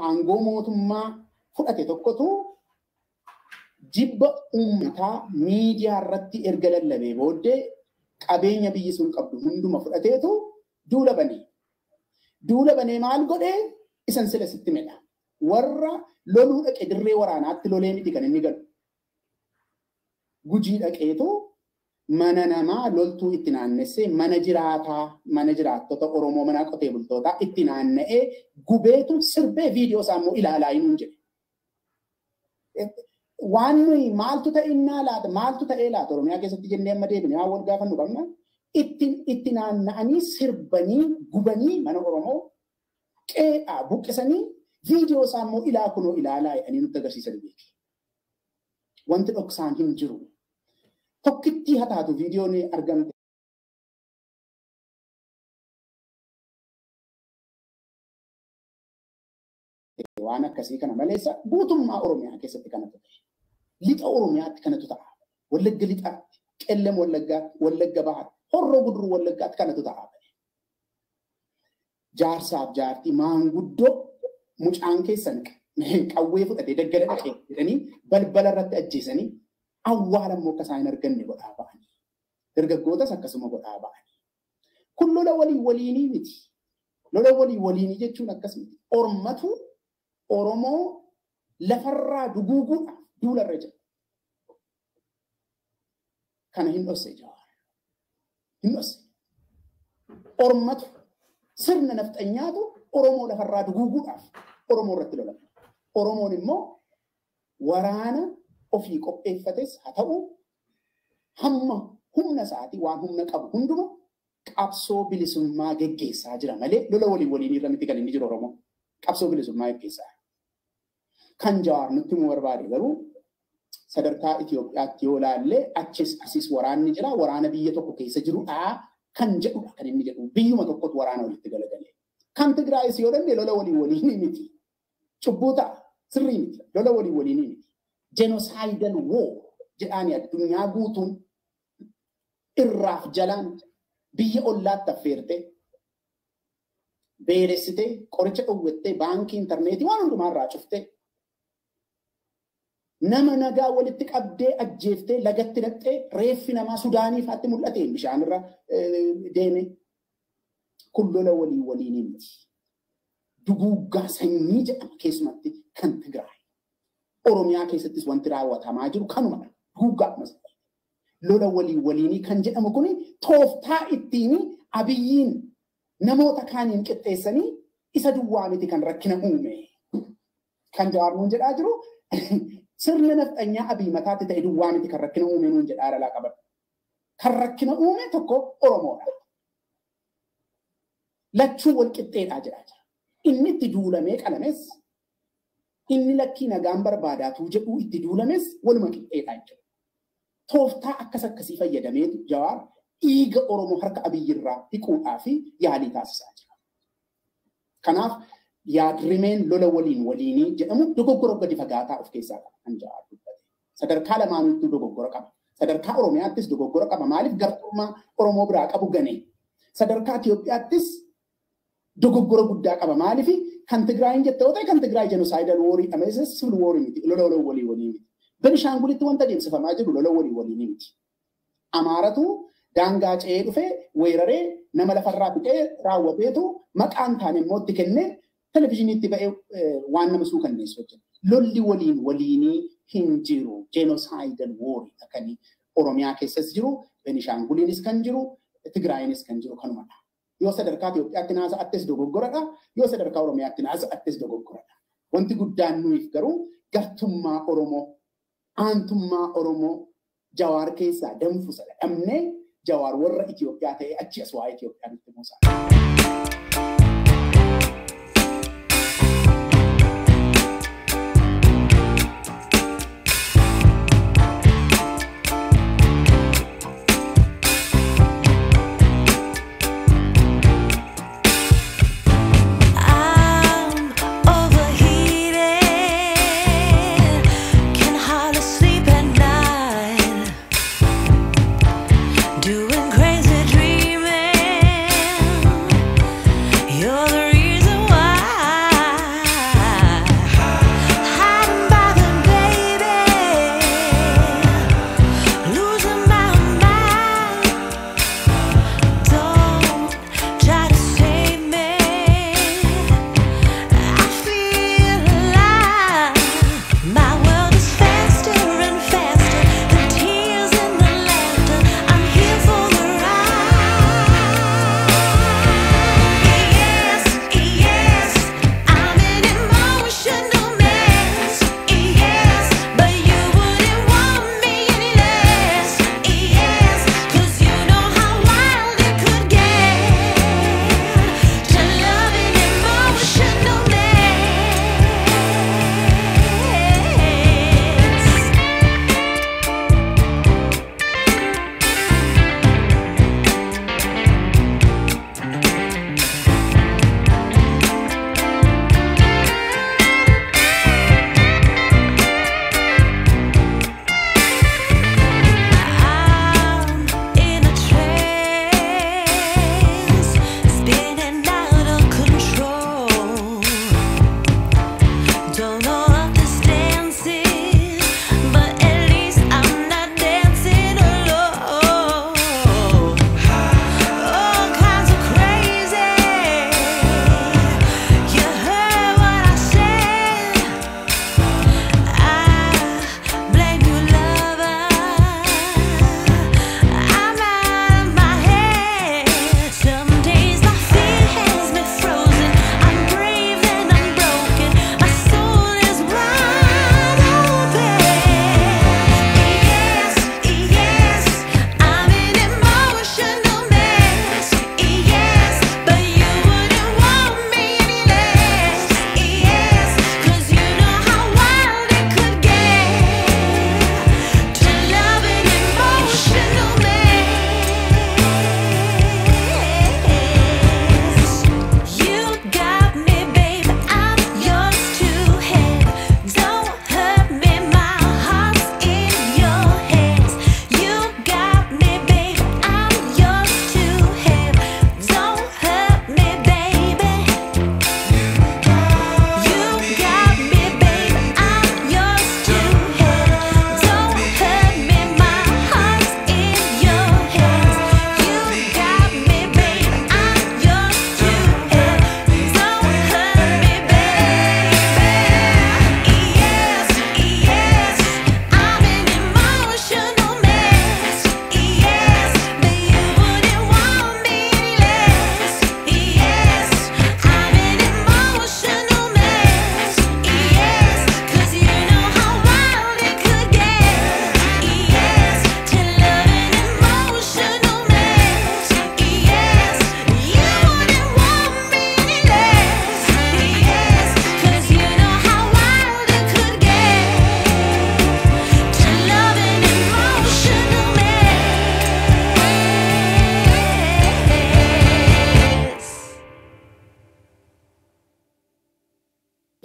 aangoo mootummaa fudhate tokkotu jibba uummataa miidiyaa irratti erga lallabee booddee qabeenya biyyi sun qabdu hunduma fudhateetu duula banee. Duula banee maal godhee isan sila sitti medha. Warra loluu dhaqe dirree waraanaatti lolee miti kan inni galu. Gujii dhaqeetu mana namaa loltuu itti naannessee mana jiraattota Oromoo mana qotee bultootaa itti naanna'ee gubeetu sirbee viidiyoo isaa immoo ilaalaa hinuun jedhe. Waan nuyi maaltu ta'inaa laata maaltu ta'ee laata Oromiyaa keessatti jennee amma deebinee haa wal gaafannu qabna. Itti naanna'anii sirbanii gubanii mana Oromoo qe'aa buqqisanii viidiyoo isaa immoo kunoo ilaalaa jedhanii nutti agarsiisan beeki. Wanti dhoksaan hin jiru. Tokkitti haa taatu viidiyoon argamte. Waan akkasii kana maleessa guutummaa Oromiyaa keessatti kanatu ta'e. Lixa Oromiyaatti kanatu ta'a. Wallagga lixaatti, Qellem Wallaggaatti, Wallagga Bahaatti, Horroo Guduruu Wallaggaatti kanatu ta'a. Jaarsaaf jaartii maanguddoo mucaan keessan qawwee fudhatee daggala dhaqee jedhanii balbala irratti ajjeesanii awwaala immoo akka isaan hin arganne godhaa ba'anii. Dargaggootas akkasuma godhaa ba'anii. Kun lola waliinii miti. Lola waliinii jechuun akkas miti. Ormatu Oromoo lafarraa duguuguudhaaf duularra jira. Kana hin dhosse Jawaar. Hin dhosse. Ormatu sirna nafxanyaatu Oromoo lafarraa duguuguudhaaf Oromoo irratti lolama. Oromoon immoo waraana ofii qopheeffates haa ta'u hamma humna isaatii waan humna qabu hunduma qabsoo bilisummaa geggeessaa jira malee lola waliin irra miti kan inni jiru Oromoo. Qabsoo bilisummaa geggeessaa. Kan Jawaar nutti himuu barbaade garuu sadarkaa Itoophiyaatti yoo ilaalle asis waraanni jira. Waraana biyya tokko keessa jirudha kan jedhudha kan inni jedhu. Biyyuma tokkotu waraana walitti galagalee. Kan Tigraayis yoo danne lola waliin miti. Cubbuu ta'a sirrii miti. Lola waliin miti. Genocidal war jedhaanii addunyaa guutuun irraaf jalaan biyya ollaatti affeerte beelessite qoricha dhowwattee baankii intarneetii waan hundumaarraa cuftee nama nagaa walitti qabdee ajjeeftee lagatti naqxee reeffi namaa Sudaanii faatti mul'ate bishaanirra deeme. Kun lola waliin miti. Duguuggaa sanyii jedhama keessumatti kan Tigraay. Oromiyaa keessattis wanti raawwatamaa jiru kanumadha. Duguuggaa masaraa. Lola waliinii kan jedhamu kuni tooftaa ittiin Abiyyiin namoota kaaniin qixxeessanii isa duwwaa miti kan rakkina uume. Kan Jawaar nuun jedhaa jiru sirna nafxanyaa Abiy mataatti ta'e duwwaa miti kan rakkina uume nuun jedhaa dhalaa qaban. Kan rakkina uume tokko Oromoodha. Lachuu wal qixxeedhaa jedhaa jira. Inni itti duulamee qalames inni lakkii nagaan barbaadaatu jedhuu itti duulames waluma qixxeedhaa jechuudha. Tooftaa akkasii fayyadameetu Jawaar dhiiga Oromoo harka Abiyyirraa hiquudhaa fi yaalii taasisaa jira. Kanaaf yaadrimeen lola waliinii jedhamu dogoggora gadi fagaataa of keessaa qaba kan Jawaar dubbate. Sadarkaa lamaaniitu dogoggora qaba. Sadarkaa Oromiyaattis dogoggora qaba. Maaliif gartummaa Oromoo biraa qabu ganee? Sadarkaa Itoophiyaattis dogoggora guddaa qaba. Maaliif kan Tigraayin jette yoo ta'e kan Tigraay genocidal war dhameesses civil war miti. Lola waliinii miti. Benishaangulitti wanta deemsifamaa jiru lola waliinii miti. Amaaratu daangaa ce'ee dhufee weeraree nama lafarraa fixee raawwateetu maqaan taane immoo itti kennee televizyiiniitti ba'ee waan nama suukanneessu hojjeta. Lolli waliinii hin jiru. Genocidal war kan Oromiyaa keessas jiru, Benishaanguliinis kan jiru, Tigraayinis kan jiru kanumadha. Yoo sadarkaa Itoophiyaatti naasa'attis dogoggoradha. Yoo sadarkaa Oromiyaatti naasa'attis dogoggoradha. Wanti guddaan nuyiif garuu gartummaa Oromoo, aantummaa Oromoo Jawaar keessaa danfusa dhabnee Jawaar warra Itoophiyaa ta'ee achi as waa'ee Itoophiyaa nutti muusaa. Doing crazy dreaming.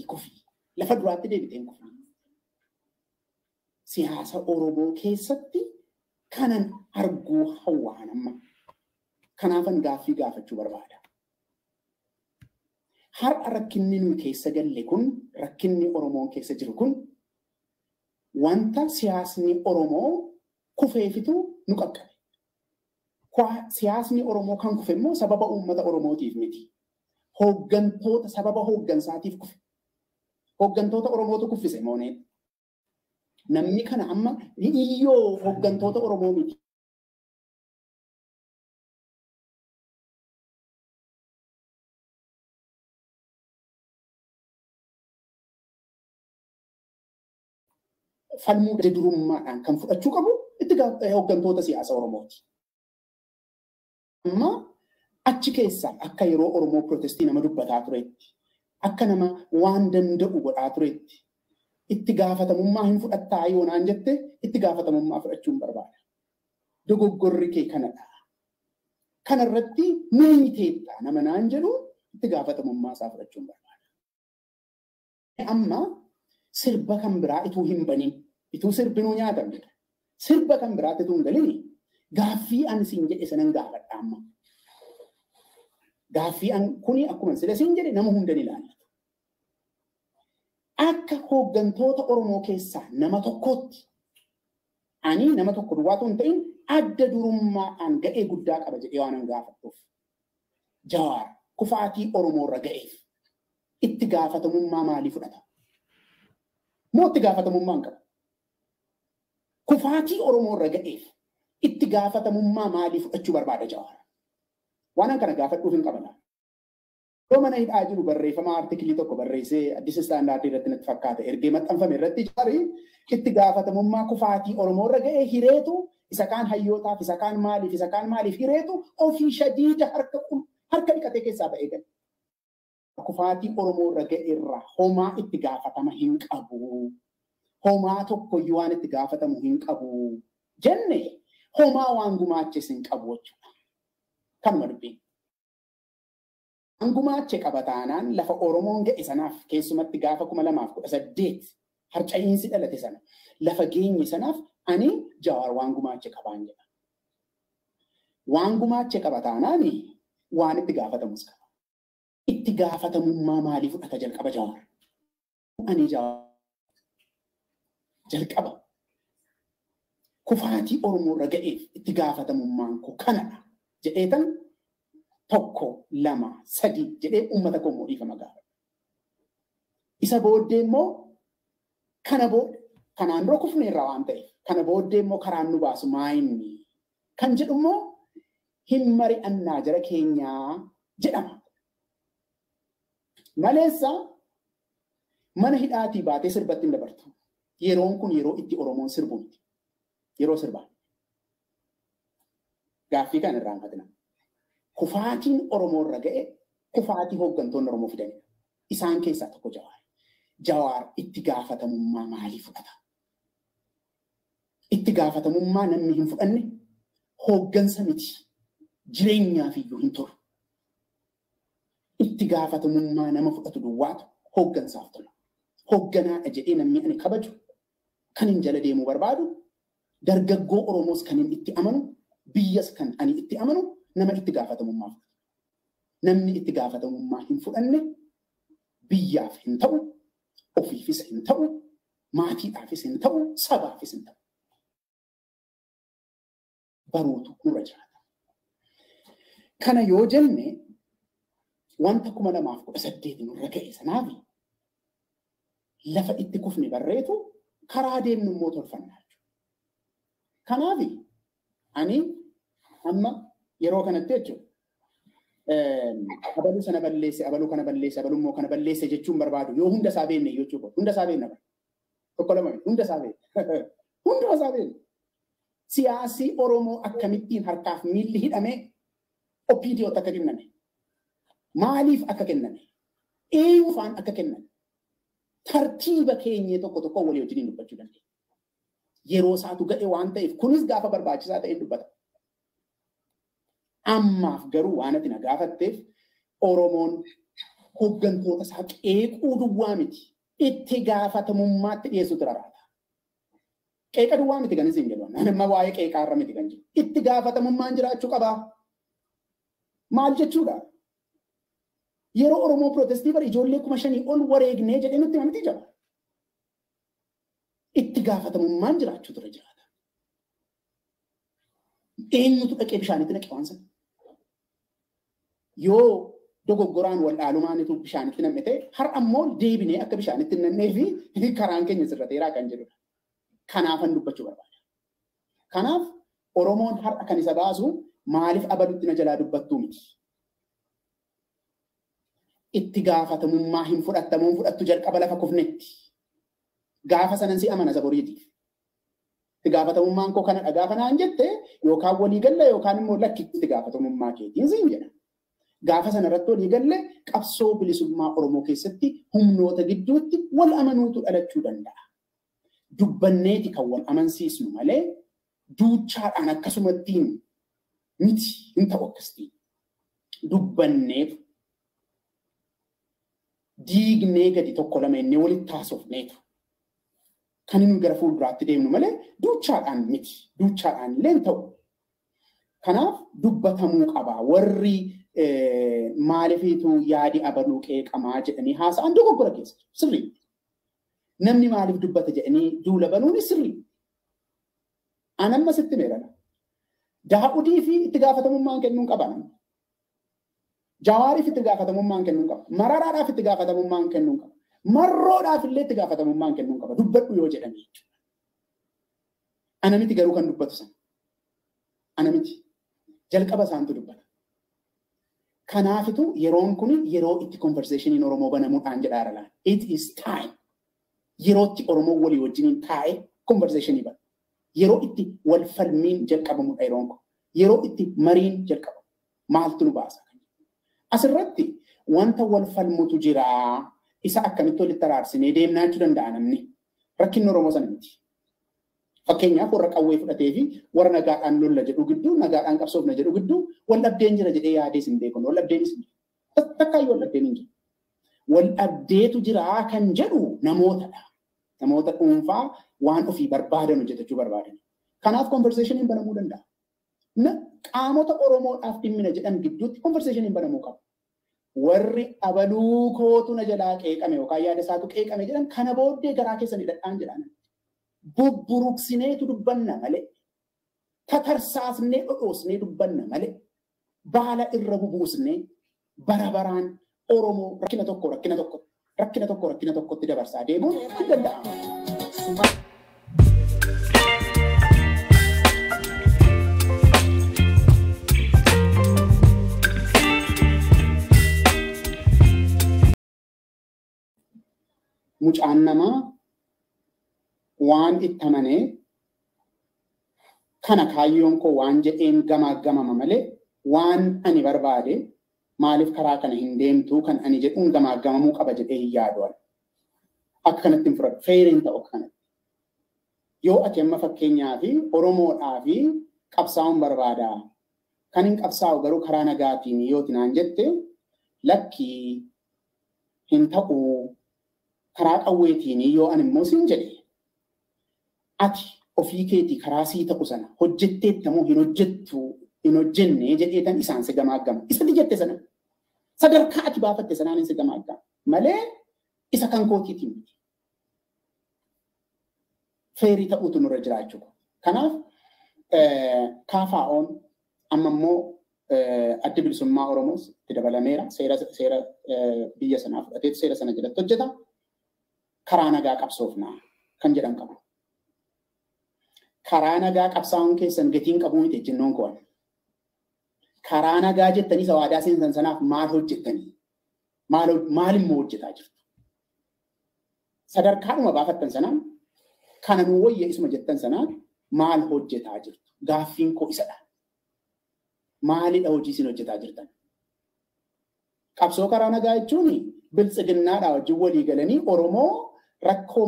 deebi'eetii kufi. Lafa duraatti deebi'een kufi. Siyaasa Oromoo keessatti kanan arguu hawwaan amma. Kanaafan gaaffii gaafachuu barbaada. Har'a rakkinni nuyi keessa galle kun, rakkinni Oromoon keessa jiru kun, wanta siyaasni Oromoo kufeefitu nu qaqqabe. Siyaasni Oromoo kan kufe immoo sababa uummata Oromootiif miti. Hooggantoota sababa hooggansaatiif kufe. Hooggantoota Oromootu kuffise moonee. Namni kana amma iyyoo hooggantoota Oromoo miti. Falmuu durummaadhaan kan fudhachuu qabu itti hooggantoota siyaasa Oromooti. Amma achi keessaa akka yeroo Oromoo Pirootestii nama dubbataa turetti, akka nama waan danda'u godhaa turetti, itti gaafatamummaa hin fudhattaa yoo naan jette itti gaafatamummaa fudhachuun barbaada. Dogoggorri kee kanadha. Kanarratti nuyi teettaa nama naan jedhu itti gaafatamummaa isaa fudhachuun barbaada. Amma sirba kan biraa ituu hin banin, ituu sirbinuu nyaatan jedha. Sirba kan biraatti ituu hin galini gaaffii ani siin jedhe sanan gaafadha amma. Gaaffii an kuni akkuma sila siin jedhe nama hundan ilaallatu. Akka hooggantoota Oromoo keessaa nama tokkotti ani nama tokko duwwaatu hin ta'in adda durummaadhaan ga'ee guddaa qaba jedhee waan an gaafadhuuf. Jawaar kufaatii Oromoo irra ga'eef itti gaafatamummaa maalii fudhata? Moo itti gaafatamummaa hin qabu? Kufaatii Oromoo irra ga'eef itti gaafatamummaa maalii fudhachuu barbaada Jawaar? Waan kana gaafadhuuf hin qabana. Yoo mana hidhaa jiru barreeffama artikilii tokko barreessee Addis Istaandaardii irratti natti fakkaata ergee maxxanfame irratti Jawaari itti gaafatamummaa kufaatii Oromoo irra ga'ee hireetu isa kaan hayyootaaf isa kaan maaliif hireetu ofii shadiida harka dhiqatee keessaa ba'ee gale. Kufaatii Oromoo irra ga'e irraa homaa itti gaafatama hin qabu. Homaa tokkoyyuu waan itti gaafatamu hin qabu. Jenne homaa waan gumaaches hin qabu jechuudha. Kanuma dubbiin. Waan gumaache qaba taanaan lafa Oromoon ga'e sanaaf keessumatti gaafa 2018 harca'iinsi dhalate sana lafa geenye sanaaf ani Jawaar waan gumaache qabaan jedha. Waan gumaache qaba taanaan waan itti gaafatamus qaba. Itti gaafatamummaa maalii fudhata jalqaba Jawaar? Ani Jawaar jalqaba kufaatii Oromoo irra ga'eef itti gaafatamummaan koo kanadha jedheetan 1, 2, 3 jedhee uummata koo immoo dhiifama gaafadha. Isa booddee immoo kana booda kanaan dura kufne irraa waan ta'eef kana booddee immoo karaan nu baasu maayinni kan jedhu immoo hin mari'annaa jara keenyaa jedhama. Maleessa mana hidhaatii baatee sirbatti hin dabartu. Yeroon kun yeroo itti Oromoon sirbu miti. Yeroo sirbaa. Gaaffii kan irraa hanqatina. Kufaatiin Oromoo irra ga'e kufaatii hooggantoonni Oromoo fidanidha. Isaan keessaa tokko Jawaar. Jawaar itti gaafatamummaa maalii fudhata? Itti gaafatamummaa namni hin fudhanne hooggansa miti. Jireenyaaf iyyuu hin tolu. Itti gaafatamummaa nama fudhatu duwwaatu hooggansaaf tola. Hoogganaadha jedhee namni ani kabaju kan hin jala deemuu barbaadu dargaggoo Oromoos kan hin itti amanu biyyas kan ani itti amanu nama itti gaafatamummaa fudhatu. Namni itti gaafatamummaa hin fudhanne biyyaaf hin ta'u, ofiifis hin ta'u, maatiidhaafis hin ta'u, sabaafis hin ta'u. Baruutu nurra jiraata. Kana yoo jenne wanta 2018 nurra ga'e sanaafi lafa itti kufne barreetu karaa deemnu immoo tolfannaa jechuudha. Kanaafi ani amma yeroo kanatti jechuudha abaluu sana balleesse, abaluu kana balleesse, abaluu immoo kana balleesse jechuun barbaadu yoo hunda isaa beekne jechuudha. Hunda isaa beekna bara. Tokko lama hunda isaa beekna. Hunda isaa beekna. Siyaasii Oromoo akkamittiin harkaaf miilli hidhamee OPDOtti akka kenname. Maaliif akka kenname? Eenyufaan akka kenname? Tartiiba keenyee tokko tokko walii wajjin dubbachuu dandeenya. Yeroo isaatu ga'e waan ta'eef kunis gaafa barbaachisaa ta'e dubbata. Ammaaf garuu waan ati na gaafatteef Oromoon hooggantoota isaa qeequu duwwaa miti. Itti gaafatamummaatti dhiyeessutu raraata. Qeeqa duwwaa miti kan isin jedhu. Nama waa'ee qeeqaarra miti kan jedhu. Itti gaafatamummaan jiraachuu qabaa. Maal jechuudha? Yeroo Oromoo Pirootestii bara ijoollee 5,000 ol wareegnee jedhee nutti himamti jira. Itti gaafatamummaan jiraachuu ture jiraata. Eenyutu dhaqee bishaanitti naqe waan sana? Yoo dogoggoraan wal dhaalumaanitu bishaanitti nam'e ta'e har'a ammoo deebinee akka bishaanitti nam'ee fi karaan keenya sirrateeraa kan jedhudha. Kanaafan dubbachuu barbaada. Kanaaf Oromoon har'a kan isa baasu maaliif abalutti na jalaa dubbattuu miti. Itti gaafatamummaa hin fudhatamuun fudhattu jalqaba lafa kufnetti. Gaafa sanan si amana isa boriitiif. Itti gaafatamummaan koo kana gaafa naan jette yookaan walii galla yookaan immoo lakki itti gaafatamummaa keetiin siin jedha. Gaafa sana irratti walii galle qabsoo bilisummaa Oromoo keessatti humnoota gidduutti wal amanuutu dhalachuu danda'a. Dubbanneeti kan wal amansiisnu malee duuchaadhaan akkasumatti miti hin ta'u akkasitti. Dubbanneetu diignee gadi tokko lama inni walitti haasofneetu. Kan inni gara fuulduraatti deemnu malee duuchaadhaan miti. Duuchaadhaan illee hin ta'u. Kanaaf dubbatamuu qaba. Warri maalifiitu yaadi abaluu qeeqamaa jedhanii haasa'an dogoggora keessa sirrii. Namni maaliif dubbata jedhanii duula banuun sirrii. Anamma sitti meerana. Daa'udii fi itti gaafatamummaan kennuun qaba. Jawaariif itti gaafatamummaan kennuun qaba. Mararaadhaaf itti gaafatamummaan kennuun qaba. Marroodhaaf illee itti gaafatamummaan kennuun qaba. Dubbadhu yoo jedhame jechuudha. Ana miti garuu kan dubbatu sana. Ana miti. Jalqaba isaantu dubbata. Kanaafitu yeroon kun yeroo itti conversationin Oromoo banamuudhaan jedhaa irra laala. It is time. Yeroo itti Oromoo walii wajjiniin taa'ee conversationii bana. Yeroo itti wal falmiin jalqabamudha yeroon kun. Yeroo itti mariin jalqabamu. Maaltu nu baasa? Asirratti wanta wal falmutu jira. Isa akkamitti walitti araarsinee deemnaa jechuu danda'a namni. Rakkinni Oromoo sana miti. Fakkeenyaaf warra qawwee fudhatee fi warra nagaadhaan lolla jedhu gidduu nagaadhaan qabsoofna jedhu gidduu wal dhabdeen jira jedhee yaadee sin beekun wal dhabdeenis hin jiru. Takkaayyuu wal dhabdeen hin jiru. Wal dhabdeetu jira kan jedhu namootadha. Namoota dhuunfaa waan ofii barbaadan hojjetachuu barbaadan. Kanaaf conversationiin banamuu danda'a. Qaamota Oromoodhaaf dhimmina jedhan gidduutti conversationiin banamuu qaba. Warri abaluu kootu na jalaa qeeqame yookaan yaada isaatu qeeqame jedhan kana booddee garaa keessanii dhadhaan jedhan. Bubburuqsineetu dubbanna malee. Tatarsaasnee dhodhoosnee dubbanna malee. Baala irra bubuusnee bara baraan Oromoo rakkina tokkotti dabarsaa deemuun hin danda'amu. Mucaan namaa waan itti amanee kana kaayyoon koo waan jedheen gamaagamama malee waan ani barbaade maaliif karaa kana hin deemtuu kan ani jedhuun gamaagamamuu qaba jedhee hin yaadu. Akka kanatti hin fudhadhu. Feeriin ta'u akka kanatti. Yoo ati amma fakkeenyaa fi Oromoodhaa fi qabsaa'uun barbaada. Kan hin qabsaa'u garuu karaa nagaatiin yoo tinaan jette lakkii hin ta'u karaa qawweetiin yoo ani immoo siin jedhe. Ati ofii keetii karaa sii ta'u sana hojjetteettamoo hin hojjenne jedheetan isaan si gamaagama. Isatti jette sana sadarkaa ati baafatte sanaan si gamaagama. Malee isa kan kootiitiin miti. Feerii ta'uutu nurra jiraachuu. Kanaaf KFO'n amma immoo adda bilisummaa Oromoos itti dabalameera. Seera biyya sanaa fudhatee seera sana jalatti hojjeta. Karaa nagaa qabsoofnaa kan jedhan qaba. Karaa nagaa qabsaa'uun keessan gatiin qabu miti jennoon ko'an. Karaa nagaa jettanii sawaadaa seensan sanaaf maal hojjettanii? Maal immoo hojjetaa jirtu? Sadarkaadhuma baafattan sanaan kana nuu wayya isuma jettan sanaan maal hojjetaa jirtu? Gaaffiin koo isadha. Maalidha hojii isin hojjetaa jirtan? Qabsoo karaa nagaa jechuun biltsiginnaadhaa wajjin walii galanii Oromoo rakkoo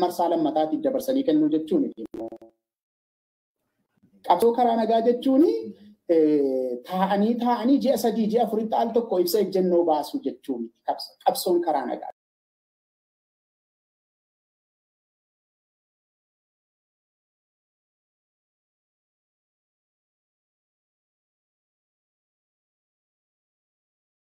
marsaa lammataatiif dabarsanii kennuu jechuun. Qabsoo karaa nagaa jechuun taa'anii ji'a sadii ji'a afurii ta'an tokko ibsa ejjennoo baasu jechuun qabsoon karaa nagaa.